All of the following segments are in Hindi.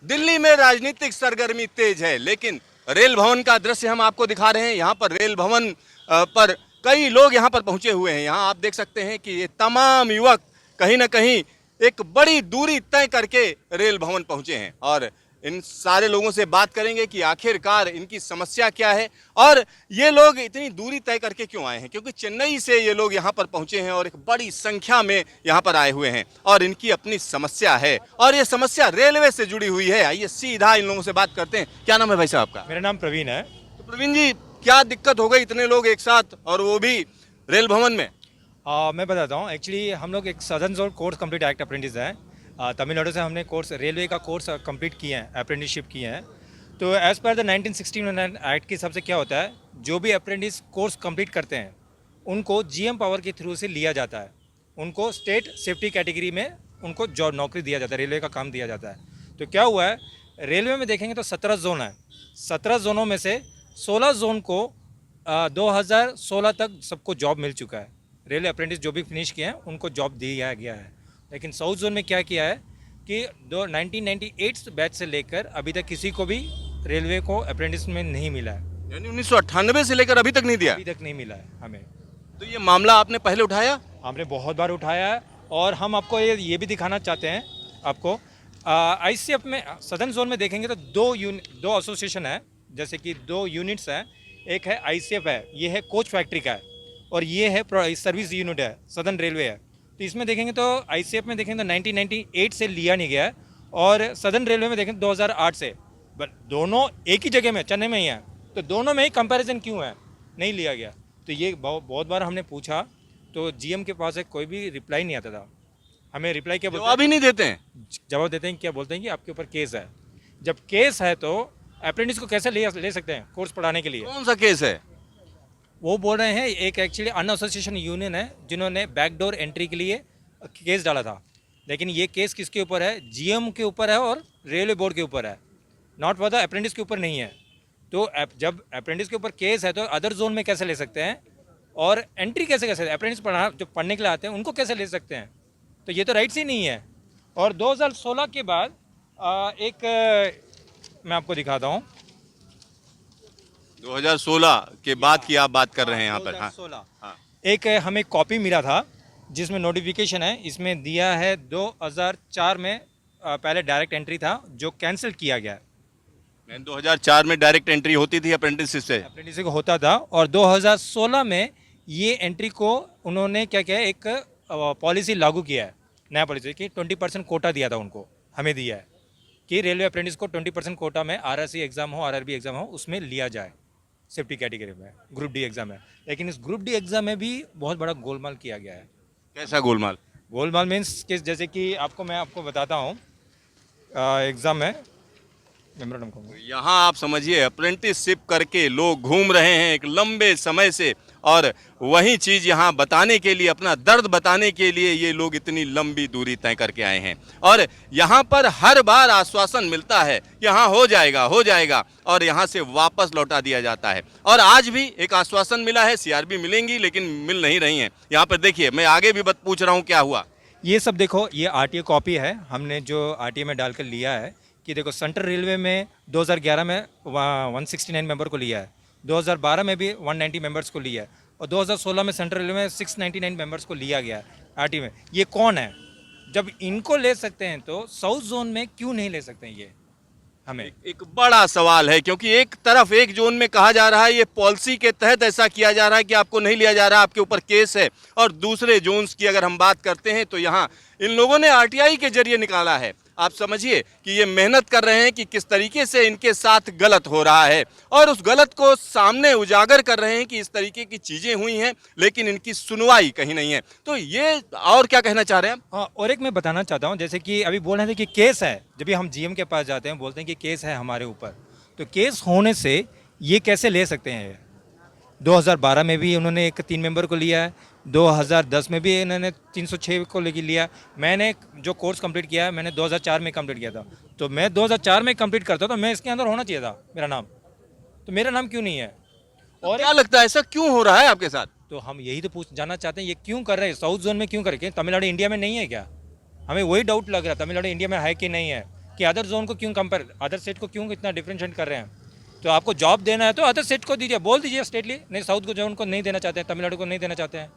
दिल्ली में राजनीतिक सरगर्मी तेज है, लेकिन रेल भवन का दृश्य हम आपको दिखा रहे हैं। यहाँ पर रेल भवन पर कई लोग यहाँ पर पहुंचे हुए हैं। यहाँ आप देख सकते हैं कि ये तमाम युवक कहीं ना कहीं एक बड़ी दूरी तय करके रेल भवन पहुंचे हैं और इन सारे लोगों से बात करेंगे कि आखिरकार इनकी समस्या क्या है और ये लोग इतनी दूरी तय करके क्यों आए हैं, क्योंकि चेन्नई से ये लोग यहाँ पर पहुँचे हैं और एक बड़ी संख्या में यहाँ पर आए हुए हैं और इनकी अपनी समस्या है और ये समस्या रेलवे से जुड़ी हुई है। आइए सीधा इन लोगों से बात करते हैं। क्या नाम है भाई साहब आपका? मेरा नाम प्रवीण है। तो प्रवीण जी, क्या दिक्कत हो गई इतने लोग एक साथ और वो भी रेल भवन में? मैं बताता हूँ। एक्चुअली हम लोग एक southern zone course complete act apprentice है। तमिलनाडु से हमने कोर्स रेलवे का कोर्स कंप्लीट किए हैं, अप्रेंटिसशिप किए हैं। तो एज़ पर द 1969 एक्ट के हिसाब से क्या होता है, जो भी अप्रेंटिस कोर्स कंप्लीट करते हैं उनको जीएम पावर के थ्रू से लिया जाता है। उनको स्टेट सेफ्टी कैटेगरी में उनको जॉब नौकरी दिया जाता है, रेलवे का काम दिया जाता है। तो क्या हुआ है, रेलवे में देखेंगे तो 17 जोन है। 17 जोनों में से 16 जोन को 2016 तक सबको जॉब मिल चुका है। रेलवे अप्रेंटिस जो भी फिनिश किए हैं उनको जॉब दिया गया है। लेकिन साउथ जोन में क्या किया है कि 1998 बैच से लेकर अभी तक किसी को भी रेलवे को अप्रेंटिस में नहीं मिला है। यानी 1998 से लेकर अभी तक नहीं दिया? अभी तक नहीं मिला है हमें। तो ये मामला आपने पहले उठाया? हमने बहुत बार उठाया है और हम आपको ये भी दिखाना चाहते हैं आपको। आईसीएफ में सदर्न जोन में देखेंगे तो दो एसोसिएशन है, जैसे कि 2 यूनिट्स हैं। एक है आईसीएफ है, ये है कोच फैक्ट्री का है, और ये है सर्विस यूनिट है, सदर्न रेलवे है। तो इसमें देखेंगे तो आईसीएफ में देखेंगे तो 1998 से लिया नहीं गया है और सदर्न रेलवे में देखेंगे 2008 से। बट दोनों एक ही जगह में, चेन्नई में ही है, तो दोनों में ही कंपैरिजन क्यों है, नहीं लिया गया। तो ये बहुत बार हमने पूछा तो जीएम के पास कोई भी रिप्लाई नहीं आता था। हमें रिप्लाई क्या बोलते हैं? जवाब ही नहीं देते हैं। जवाब देते हैं, क्या बोलते हैं कि आपके ऊपर केस है। जब केस है तो अप्रेंटिस को कैसे ले सकते हैं कोर्स पढ़ाने के लिए? कौन सा केस है? वो बोल रहे हैं एक एक्चुअली अन एसोसिएशन यूनियन है जिन्होंने बैकडोर एंट्री के लिए केस डाला था। लेकिन ये केस किसके ऊपर है? जीएम के ऊपर है और रेलवे बोर्ड के ऊपर है, नॉट फॉर द अप्रेंटिस के ऊपर नहीं है। तो जब अप्रेंटिस के ऊपर केस है तो अदर जोन में कैसे ले सकते हैं और एंट्री कैसे अप्रेंटिस जो पढ़ने के लिए आते हैं उनको कैसे ले सकते हैं? तो ये तो राइट्स ही नहीं है। और 2016 के बाद मैं आपको दिखाता हूँ। 2016 के बाद की आप बात कर रहे हैं यहाँ पर? 2016 हाँ। एक हमें कॉपी मिला था जिसमें नोटिफिकेशन है, इसमें दिया है 2004 में पहले डायरेक्ट एंट्री था जो कैंसिल किया गया है। 2004 में डायरेक्ट एंट्री होती थी अप्रेंटिसशिप से? अप्रेंटिस को होता था और 2016 में ये एंट्री को उन्होंने क्या किया, एक पॉलिसी लागू किया है, नया पॉलिसी कि 20% कोटा दिया था उनको, हमें दिया है कि रेलवे अप्रेंटिस को 20% कोटा में आरआरसी एग्जाम हो, आरआरबी एग्जाम हो, उसमें लिया जाए। सेफ्टी कैटेगरी में ग्रुप डी एग्जाम है, लेकिन इस ग्रुप डी एग्जाम में भी बहुत बड़ा गोलमाल किया गया है। कैसा गोलमाल? गोलमाल मीन्स कि जैसे कि मैं आपको बताता हूँ। एग्ज़ाम है मेमोरेंडम को, यहाँ आप समझिए अप्रेंटिसशिप करके लोग घूम रहे हैं एक लंबे समय से और वही चीज़ यहाँ बताने के लिए, अपना दर्द बताने के लिए ये लोग इतनी लंबी दूरी तय करके आए हैं और यहाँ पर हर बार आश्वासन मिलता है कि हाँ हो जाएगा और यहाँ से वापस लौटा दिया जाता है। और आज भी एक आश्वासन मिला है, सीआरबी मिलेंगी लेकिन मिल नहीं रही हैं। यहाँ पर देखिए, मैं आगे भी पूछ रहा हूँ क्या हुआ। ये सब देखो, ये आरटीए कॉपी है, हमने जो आरटीए में डालकर लिया है कि देखो सेंट्रल रेलवे में 2011 में 169 मेंबर को लिया है, 2012 में भी 190 मेंबर्स को लिया है और 2016 में सेंट्रल रेलवे में 699 मेंबर्स को लिया गया है आरटीए में। ये कौन है? जब इनको ले सकते हैं तो साउथ जोन में क्यों नहीं ले सकते हैं? ये हमें एक बड़ा सवाल है, क्योंकि एक तरफ एक जोन में कहा जा रहा है ये पॉलिसी के तहत ऐसा किया जा रहा है कि आपको नहीं लिया जा रहा, आपके ऊपर केस है, और दूसरे जोन्स की अगर हम बात करते हैं तो यहाँ इन लोगों ने आरटीआई के जरिए निकाला है। आप समझिए कि ये मेहनत कर रहे हैं कि किस तरीके से इनके साथ गलत हो रहा है और उस गलत को सामने उजागर कर रहे हैं कि इस तरीके की चीज़ें हुई हैं, लेकिन इनकी सुनवाई कहीं नहीं है। तो ये और क्या कहना चाह रहे हैं? हाँ, और एक मैं बताना चाहता हूँ, जैसे कि अभी बोल रहे थे कि केस है, जब भी हम जीएम के पास जाते हैं बोलते हैं कि केस है हमारे ऊपर, तो केस होने से ये कैसे ले सकते हैं? 2012 में भी उन्होंने एक 3 मेंबर को लिया है, 2010 में भी इन्होंने 306 को लेके लिया। मैंने जो कोर्स कंप्लीट किया है मैंने 2004 में कंप्लीट किया था, तो मैं 2004 में कंप्लीट करता तो मैं इसके अंदर होना चाहिए था मेरा नाम, तो मेरा नाम क्यों नहीं है? और क्या लगता है ऐसा क्यों हो रहा है आपके साथ? तो हम यही तो जानना चाहते हैं, ये क्यों कर रहे हैं? साउथ जोन में क्यों कर रहे हैं? तमिलनाडु इंडिया में नहीं है क्या? हमें वही डाउट लग रहा है, तमिलनाडु इंडिया में है कि नहीं है, कि अदर जोन को क्यों कंपेयर, अदर स्टेट को क्यों इतना डिफ्रेंशिएट कर रहे हैं। तो आपको जॉब देना है तो अदर स्टेट को दीजिए, बोल दीजिए स्टेटली, नहीं साउथ को जोन को नहीं देना चाहते हैं, तमिलनाडु को नहीं देना चाहते हैं,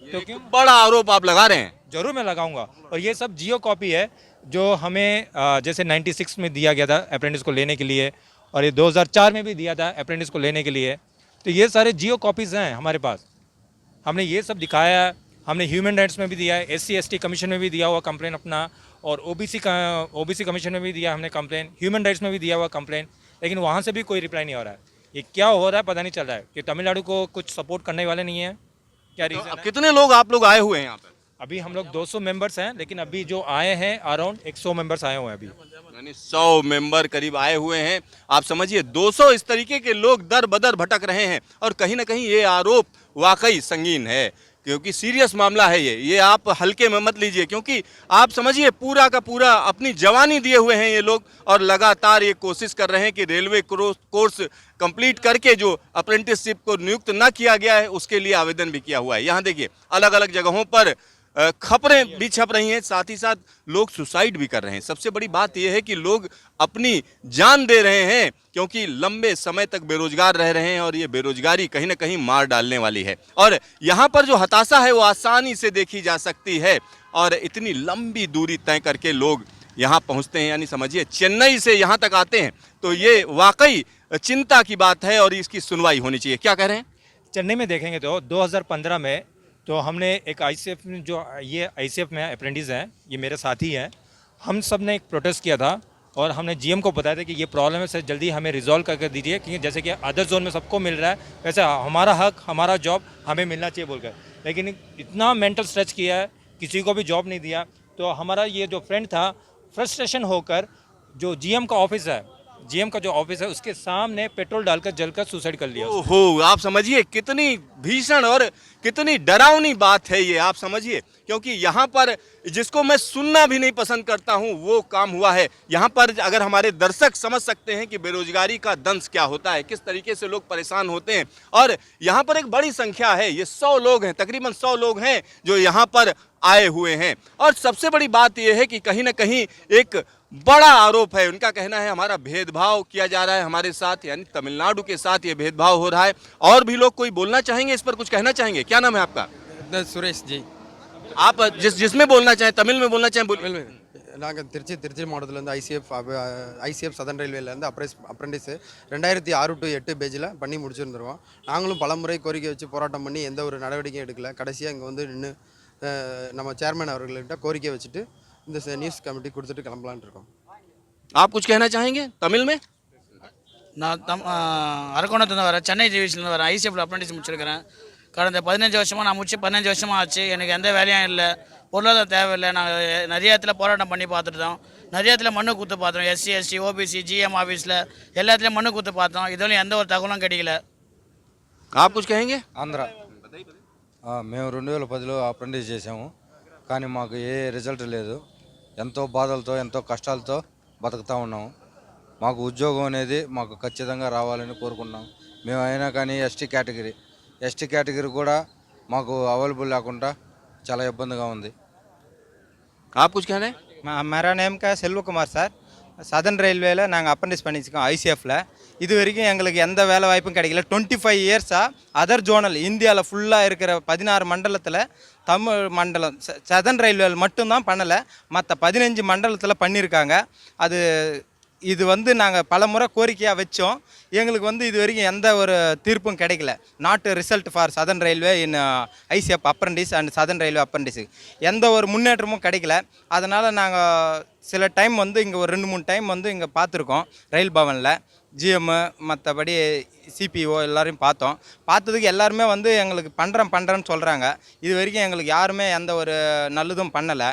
तो क्यों। बड़ा आरोप आप लगा रहे हैं। जरूर मैं लगाऊंगा, और ये सब जियो कॉपी है जो हमें जैसे 96 में दिया गया था अप्रेंटिस को लेने के लिए, और ये 2004 में भी दिया था अप्रेंटिस को लेने के लिए। तो ये सारे जियो कॉपीज़ हैं हमारे पास, हमने ये सब दिखाया है। हमने ह्यूमन राइट्स में भी दिया है, SC/ST कमीशन में भी दिया हुआ कंप्लेन अपना, और OBC कमीशन में भी दिया हमने कंप्लेन, ह्यूमन राइट्स में भी दिया हुआ कंप्लेन, लेकिन वहाँ से भी कोई रिप्लाई नहीं हो रहा है। ये क्या हो रहा है पता नहीं चल रहा है कि तमिलनाडु को कुछ सपोर्ट करने वाले नहीं है, क्या तो रीज़न अब है। कितने लोग आप लोग आए हुए हैं यहाँ पर? अभी हम लोग 200 मेंबर्स हैं, लेकिन अभी जो आए हैं अराउंड 100 मेंबर्स आए हुए हैं अभी। यानी 100 मेंबर करीब आए हुए हैं। आप समझिए 200 इस तरीके के लोग दर बदर भटक रहे हैं, और कहीं ना कहीं ये आरोप वाकई संगीन है, क्योंकि सीरियस मामला है ये आप हल्के में मत लीजिए, क्योंकि आप समझिए पूरा का पूरा अपनी जवानी दिए हुए हैं ये लोग, और लगातार ये कोशिश कर रहे हैं कि रेलवे कोर्स कंप्लीट करके जो अप्रेंटिसशिप को नियुक्त ना किया गया है उसके लिए आवेदन भी किया हुआ है। यहाँ देखिए अलग अलग जगहों पर खबरें भी छप रही हैं, साथ ही साथ लोग सुसाइड भी कर रहे हैं। सबसे बड़ी बात यह है कि लोग अपनी जान दे रहे हैं, क्योंकि लंबे समय तक बेरोजगार रह रहे हैं, और ये बेरोजगारी कहीं ना कहीं मार डालने वाली है। और यहाँ पर जो हताशा है वो आसानी से देखी जा सकती है, और इतनी लंबी दूरी तय करके लोग यहाँ पहुँचते हैं, यानी समझिए चेन्नई से यहाँ तक आते हैं, तो ये वाकई चिंता की बात है और इसकी सुनवाई होनी चाहिए। क्या कह रहे हैं? चेन्नई में देखेंगे तो 2015 में तो हमने एक ICF में, जो ये ICF में अप्रेंटिस हैं, ये मेरे साथी हैं, हम सब ने एक प्रोटेस्ट किया था, और हमने GM को बताया था कि ये प्रॉब्लम है सर, जल्दी हमें रिजॉल्व करके दीजिए, क्योंकि जैसे कि अदर जोन में सबको मिल रहा है वैसे हमारा हक, हमारा जॉब हमें मिलना चाहिए बोलकर। लेकिन इतना मेंटल स्ट्रेच किया है, किसी को भी जॉब नहीं दिया। तो हमारा ये जो फ्रेंड था, फ्रस्ट्रेशन होकर जो GM का ऑफिस है, GM का जो ऑफिस है उसके सामने पेट्रोल डालकर जलकर सुसाइड कर लिया। ओहो, आप समझिए कितनी भीषण और कितनी डरावनी बात है ये, आप समझिए, क्योंकि यहाँ पर जिसको मैं सुनना भी नहीं पसंद करता हूँ वो काम हुआ है। यहाँ पर अगर हमारे दर्शक समझ सकते हैं कि बेरोजगारी का दंश क्या होता है, किस तरीके से लोग परेशान होते हैं, और यहाँ पर एक बड़ी संख्या है, ये 100 लोग हैं, तकरीबन 100 लोग हैं जो यहाँ पर आए हुए हैं। और सबसे बड़ी बात यह है कि कहीं ना कहीं एक बड़ा आरोप है, उनका कहना है हमारा भेदभाव किया जा रहा है हमारे साथ, यानी तमिलनाडु के साथ ये भेदभाव हो रहा है। और भी लोग कोई बोलना चाहेंगे, इस पर कुछ कहना चाहेंगे? क्या नाम है आपका? सुरेश जी। आप जिसमें बोलना चाहें, तमिल में बोलना चाहें बोलिए। நாங்கள் திருச்சி மாவட்டத்துலேருந்து ஐசிஎஃப் சதன் ரயில்வேலேருந்து அப்ரெண்டிஸ் 2006 to 8 பேஜில் பண்ணி முடிச்சிருந்துருவோம். நாங்களும் பலமுறை கோரிக்கை வச்சு போராட்டம் பண்ணி எந்த ஒரு நடவடிக்கையும் எடுக்கல. கடைசியாக இங்கே வந்து நின்று நம்ம சேர்மன் அவர்கள்கிட்ட கோரிக்கை வச்சுட்டு இந்த நியூஸ் கமிட்டி கொடுத்துட்டு கிளம்பலான்னு இருக்கோம். आप कुछ कहना चाहेंगे तमिल में? நான் அரக்கோணத்துலேருந்து வரேன், சென்னை டிவிஷன்லேருந்து வரேன். ICFல அப்ரெண்டிஸ் முடிச்சிருக்கிறேன். கடந்த 15 வருஷமாக நான் முடிச்சு 15 வருஷமாக ஆச்சு. எனக்கு எந்த வேலையும் இல்லை, பொருளாதார தேவையில்லை. நாங்கள் நிறைய இடத்துல போராட்டம் பண்ணி பார்த்துட்டோம், நிறைய இடத்துல மனு கொடுத்து பார்த்தோம், SC/ST OBC GM ஆஃபீஸில் எல்லாத்துலேயும் மனு கொடுத்து பார்த்தோம். இதுவரையும் எந்த ஒரு தகவலும் கிடைக்கல. आप कुछ कहेंगे? ఆంధ్ర మేము 2010లో అప్రెంటిస్ చేసాము, కానీ మాకు ఏ రిజల్ట్ లేదు. ఎంతో బాధలతో ఎంతో కష్టాలతో బతుకుతూ ఉన్నాము. మాకు ఉద్యోగం అనేది మాకు ఖచ్చితంగా రావాలని కోరుకున్నాం. మేము అయినా కానీ ఎస్టీ కేటగిరీ కూడా మాకు అవైలబుల్ లేకుండా చాలా ఇబ్బందిగా ఉంది. आप कुछ कहना है? मेरा नेम का செல்வ குமார் சார். சதன் ரயில்வேல நாங்கள் அப்ரெண்டிஸ் பண்ணிச்சிருக்கோம் ICFல. இது வரைக்கும் எங்களுக்கு எந்த வேலை வாய்ப்பும் கிடைக்கல. 25 இயர்ஸாக அதர் ஜோனல் இந்தியாவில் ஃபுல்லாக இருக்கிற 16 மண்டலத்தில் தமிழ் மண்டலம் சதன் ரயில்வேல மட்டும்தான் பண்ணலை, மற்ற 15 மண்டலத்தில் பண்ணியிருக்காங்க. இது வந்து நாங்கள் பல முறை கோரிக்கையாக வச்சோம், எங்களுக்கு வந்து இது வரைக்கும் எந்த ஒரு தீர்ப்பும் கிடைக்கல. Not result for southern railway in ICF apprentice and southern railway அப்ரெண்டிஸுக்கு எந்த ஒரு முன்னேற்றமும் கிடைக்கல. அதனால் நாங்கள் சில டைம் வந்து இங்கே ஒரு 2-3 டைம் வந்து இங்கே பார்த்துருக்கோம் ரயில் பவனில். GM மற்றபடி CPO எல்லோரையும் பார்த்ததுக்கு எல்லாருமே வந்து எங்களுக்கு பண்ணுறேன்னு சொல்கிறாங்க. இது வரைக்கும் எங்களுக்கு யாருமே எந்த ஒரு நல்லதும் பண்ணலை.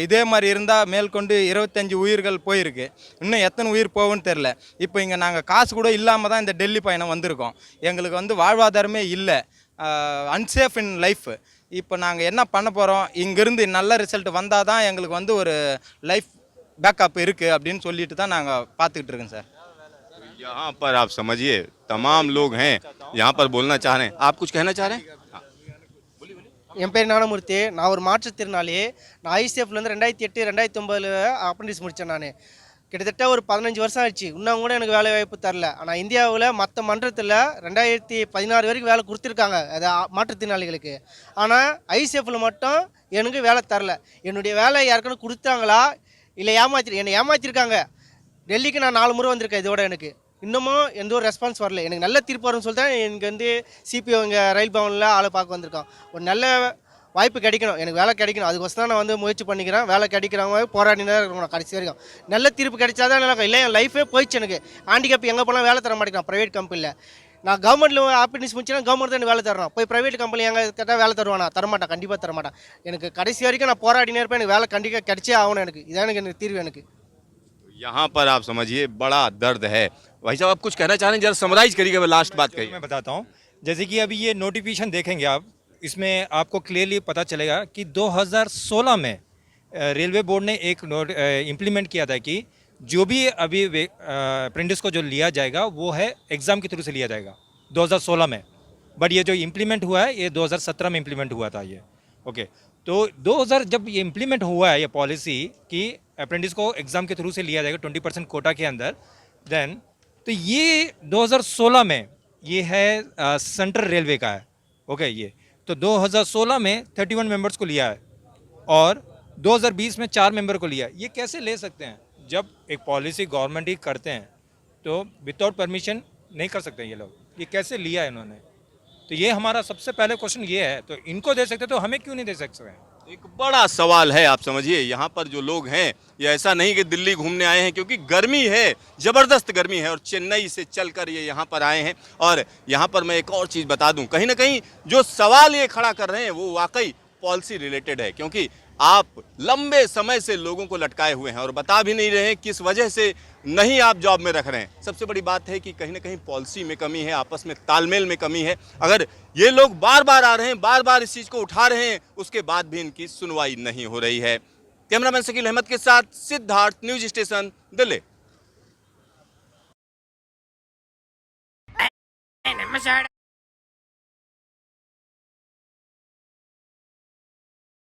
இதே மாதிரி இருந்தால் மேற்கொண்டு 25 உயிர்கள் போயிருக்கு, இன்னும் எத்தனை உயிர் போகும்னு தெரில. இப்போ இங்கே நாங்கள் காசு கூட இல்லாமல் தான் இந்த டெல்லி பயணம் வந்திருக்கோம். எங்களுக்கு வந்து வாழ்வாதாரமே இல்லை, அன்சேஃப் இன் லைஃப். இப்போ நாங்கள் என்ன பண்ண போகிறோம், இங்கேருந்து நல்ல ரிசல்ட் வந்தால் தான் எங்களுக்கு வந்து ஒரு லைஃப் பேக்கப் இருக்குது அப்படின்னு சொல்லிட்டு தான் நாங்கள் பார்த்துக்கிட்டு இருக்கோம் சார். यहाँ पर आप समझिए तमाम लोग हैं यहाँ पर बोलना चाह रहे हैं। आप कुछ कहना चाह रहे हैं? என் பேர் ஞானமூர்த்தி. நான் ஒரு மாற்றுத்திறனாளி. நான் ஐசிஎஃப்லேருந்து 2008 2009 அப்ரண்டிஸ் முடித்தேன் நான். கிட்டத்தட்ட ஒரு 15 வருஷம் ஆச்சு. இன்னும் கூட எனக்கு வேலை வாய்ப்பு தரல. ஆனால் இந்தியாவில் மற்ற மன்றத்தில் 2016 வரைக்கும் வேலை கொடுத்துருக்காங்க அது மாற்றுத்திறனாளிகளுக்கு. ஆனால் ஐசிஎஃப்பில் மட்டும் எனக்கு வேலை தரல. என்னுடைய வேலை யாருக்குன்னு கொடுத்தாங்களா இல்லை என்னை ஏமாற்றிருக்காங்க. டெல்லிக்கு நான் 4 முறை வந்திருக்கேன் இதோட எனக்கு. இன்னமும் எந்த ஒரு ரெஸ்பான்ஸ் வரல. எனக்கு நல்ல தீர்ப்பு வரும்னு சொல்லிட்டு தான் எனக்கு வந்து சிபிஓ இங்கே ரயில் பவனில் ஆளை பார்க்க வந்திருக்கோம். ஒரு நல்ல வாய்ப்பு கிடைக்கணும், எனக்கு வேலை கிடைக்கணும். அதுக்கோசம் தான் நான் வந்து முயற்சி பண்ணிக்கிறேன். வேலை கிடைக்கிறவங்க போராடினே இருக்கணும் நான் கடைசி வரைக்கும். நல்ல தீர்ப்பு கிடைச்சாதான் நல்லா இல்லை என் லைஃபே போயிடுச்சு எனக்கு. ஹேண்டிகேப் எங்கே போனால் வேலை தர மாட்டேங்கிறான் ப்ரைவேட் கம்பெனியில். நான் கவர்மெண்ட்டில் அப்ரண்டிஸ் முடிச்சுன்னா கவர்மெண்ட் தான் எனக்கு வேலை தரணும். போய் ப்ரைவேட் கம்பெனி எங்கே கேட்டால் வேலை தருவானா? தரமாட்டான், கண்டிப்பாக தரமாட்டான். எனக்கு கடைசி வரைக்கும் நான் போராடினே இருப்பேன். எனக்கு வேலை கண்டிப்பாக கிடைச்சே ஆகணும். எனக்கு இதான் எனக்கு தீர்வு எனக்கு. यहाँ पर आप समझिए बड़ा दर्द है। भाई साहब आप कुछ कहना चाह रहे हैं, जरा समराइज करिएगा, लास्ट बात कहिए। मैं बताता हूँ, जैसे कि अभी ये नोटिफिकेशन देखेंगे आप, इसमें आपको क्लियरली पता चलेगा कि 2016 में रेलवे बोर्ड ने एक इम्प्लीमेंट किया था कि जो भी अभी अप्रेंटिस को जो लिया जाएगा वो है एग्ज़ाम के थ्रू से लिया जाएगा 2016 में। बट ये जो इम्प्लीमेंट हुआ है ये 2017 में इम्प्लीमेंट हुआ था ये। ओके, तो 2000 जब ये इम्प्लीमेंट हुआ है ये पॉलिसी कि अप्रेंटिस को एग्ज़ाम के थ्रू से लिया जाएगा 20% कोटा के अंदर, देन तो ये 2016 में ये है सेंट्रल रेलवे का है। ओके, ये तो 2016 में 31 मेंबर्स को लिया है और 2020 में 4 मेंबर को लिया है। ये कैसे ले सकते हैं? जब एक पॉलिसी गवर्नमेंट ही करते हैं तो विदाउट परमिशन नहीं कर सकते ये लोग। ये कैसे लिया है इन्होंने? तो ये हमारा सबसे पहले क्वेश्चन ये है। तो इनको दे सकते तो हमें क्यों नहीं दे सकते हैं? एक बड़ा सवाल है। आप समझिए यहाँ पर जो लोग हैं ये ऐसा नहीं कि दिल्ली घूमने आए हैं, क्योंकि गर्मी है, ज़बरदस्त गर्मी है, और चेन्नई से चलकर ये यहाँ पर आए हैं। और यहाँ पर मैं एक और चीज़ बता दूँ, कहीं ना कहीं जो सवाल ये खड़ा कर रहे हैं वो वाकई पॉलिसी रिलेटेड है, क्योंकि आप लंबे समय से लोगों को लटकाए हुए हैं और बता भी नहीं रहे हैं किस वजह से नहीं आप जॉब में रख रहे हैं। सबसे बड़ी बात है कि कहीं ना कहीं पॉलिसी में कमी है, आपस में तालमेल में कमी है। अगर ये लोग बार बार आ रहे हैं, बार बार इस चीज़ को उठा रहे हैं, उसके बाद भी इनकी सुनवाई नहीं हो रही है। कैमरामैन शकील अहमद के साथ सिद्धार्थ, न्यूज स्टेशन, दिल्ली।